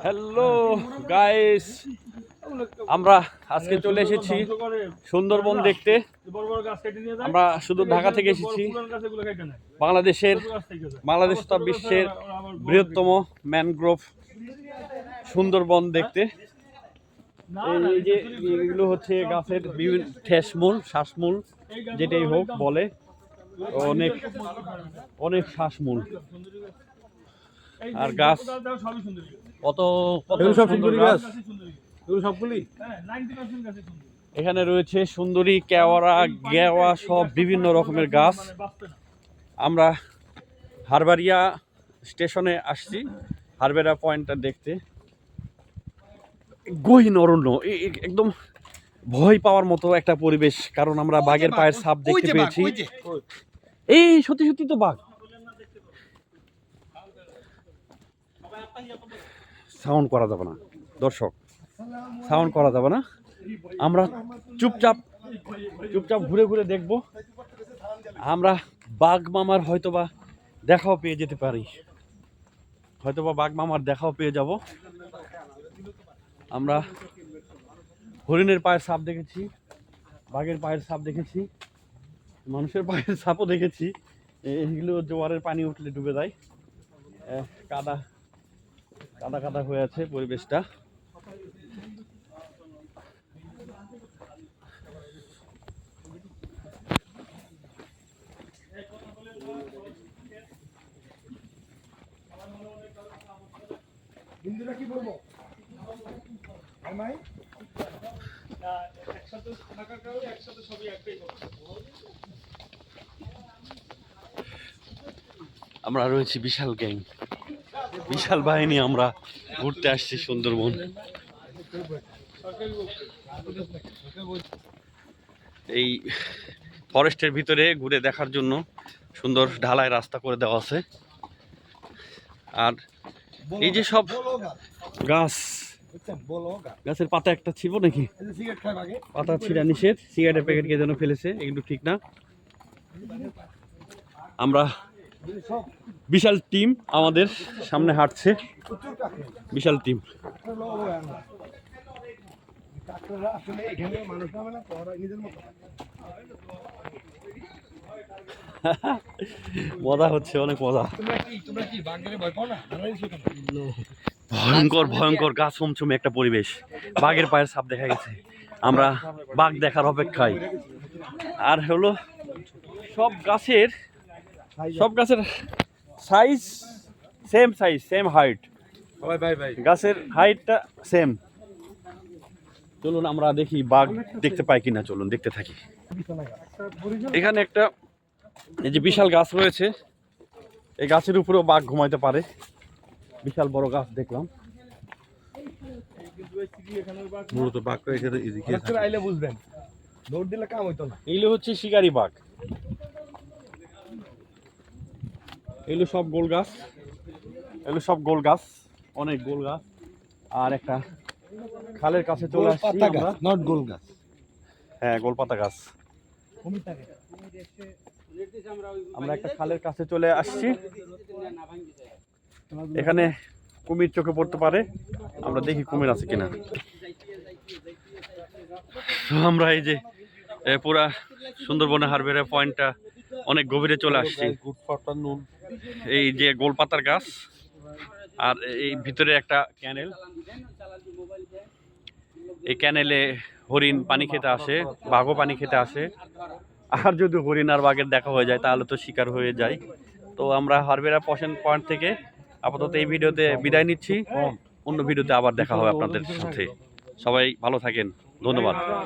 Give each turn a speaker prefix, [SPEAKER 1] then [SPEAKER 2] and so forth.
[SPEAKER 1] Hello guys, আমরা আজকে চলে এসেছি সুন্দরবন দেখতে। আমরা শুধু ঢাকা থেকে এসেছি। বাংলাদেশ তো বিশ্বের বৃহত্তম ম্যানগ্রোভ সুন্দরবন দেখতে। এই যে এগুলো হচ্ছে গাছের বিভিন্ন ঠেসমূল, শ্বাসমূল, যেটাই হোক বলে, অনেক অনেক শ্বাসমূল আর গাছ, কত কত সুন্দর গাছ। এখানে রয়েছে সুন্দরী, কেওড়া, গেওয়া সব বিভিন্ন রকমের গাছ। আমরা হারবারিয়া স্টেশনে আসছি হারবেরা পয়েন্টটা দেখতে। গহীন অরণ্য, একদম ভয় পাওয়ার মতো একটা পরিবেশ, কারণ আমরা বাঘের পায়ের ছাপ দেখতে পেয়েছি। এই সত্যি সত্যি তো বাঘ। সাউন্ড করা যাবে না দর্শক, সাউন্ড করা যাবে না। আমরা চুপচাপ ঘুরে ঘুরে দেখব। আমরা বাঘ মামার হয়তোবা দেখাও পেয়ে যেতে পারি, হয়তোবা বাঘ মামার দেখাও পেয়ে যাব। আমরা হরিণের পায়ের ছাপ দেখেছি, বাঘের পায়ের ছাপ দেখেছি, মানুষের পায়ের ছাপও দেখেছি। এগুলো জোয়ারের পানি উঠলে ডুবে যায়। কাদা কাদা কাদা হয়ে আছে পরিবেশটা।
[SPEAKER 2] কি বলবো
[SPEAKER 1] আমরা রয়েছি বিশাল গ্যাং, বিশাল বাহিনী। আমরা ঘুরতে আসছি সুন্দরবন। এই ফরেস্টের ভিতরে ঘুরে দেখার জন্য সুন্দর ঢালাই রাস্তা করে দেওয়া আছে। আর এই যে সব গাছ, গাছের পাতা একটা ছিপ নাকি, পাতা ছিঁড়া নিষেধ। সিগারেটের প্যাকেট কে যেন ফেলেছে, এগুলো ঠিক না। আমরা বিশাল টিম আমাদের সামনে হাঁটছে, বিশাল টিম। মজা হচ্ছে, অনেক মজা। ভয়ঙ্কর ভয়ঙ্কর গাছ চমচমে একটা পরিবেশ। বাঘের পায়ের ছাপ দেখা গেছে। আমরা বাঘ দেখার অপেক্ষায়। আর হলো সব গাছের সাইজ সেম, সেম হাইট। গাছের হাইটটা সেম। চলুন আমরা দেখি বাঘ দেখতে পাই কিনা, চলুন দেখতে থাকি। এখানে একটা এই যে বিশাল গাছ রয়েছে, এই গাছের উপরেও বাঘ ঘুমাইতে পারে। বিশাল বড় গাছ দেখলাম।
[SPEAKER 2] মূলত বাঘটা এখানে আইলে বুঝবেন, দৌড় দিলে কাম হইতো না।
[SPEAKER 1] এইগুলো হচ্ছে শিকারি বাঘ। এগুলো সব গোল গাছ, এগুলো সব গোল গাছ, অনেক গোল গাছ। আর একটা খালের কাছে চলে আসছি আমরা।
[SPEAKER 2] নট গোল গাছ,
[SPEAKER 1] হ্যাঁ গোলপাতা গাছ। আমরা একটা খালের কাছে চলে আসছি। এখানে কুমির চোখে পড়তে পারে, আমরা দেখি কুমির আছে কিনা। আমরা এই যে পুরা সুন্দরবনে হারবেরা পয়েন্টটা অনেক গভীরে চলে আসছি। এই যে গোলপাতার গাছ, আর এই ভিতরে একটা ক্যানেল। এই ক্যানেলে হরিণ পানি খেতে আসে, বাঘও পানি খেতে আসে। আর যদি হরিণ আর বাঘের দেখা হয়ে যায় তাহলে তো শিকার হয়ে যায়। তো আমরা হারবেরা পয়েন্ট থেকে আপাতত এই ভিডিওতে বিদায় নিচ্ছি। অন্য ভিডিওতে আবার দেখা হবে আপনাদের সাথে। সবাই ভালো থাকেন, ধন্যবাদ।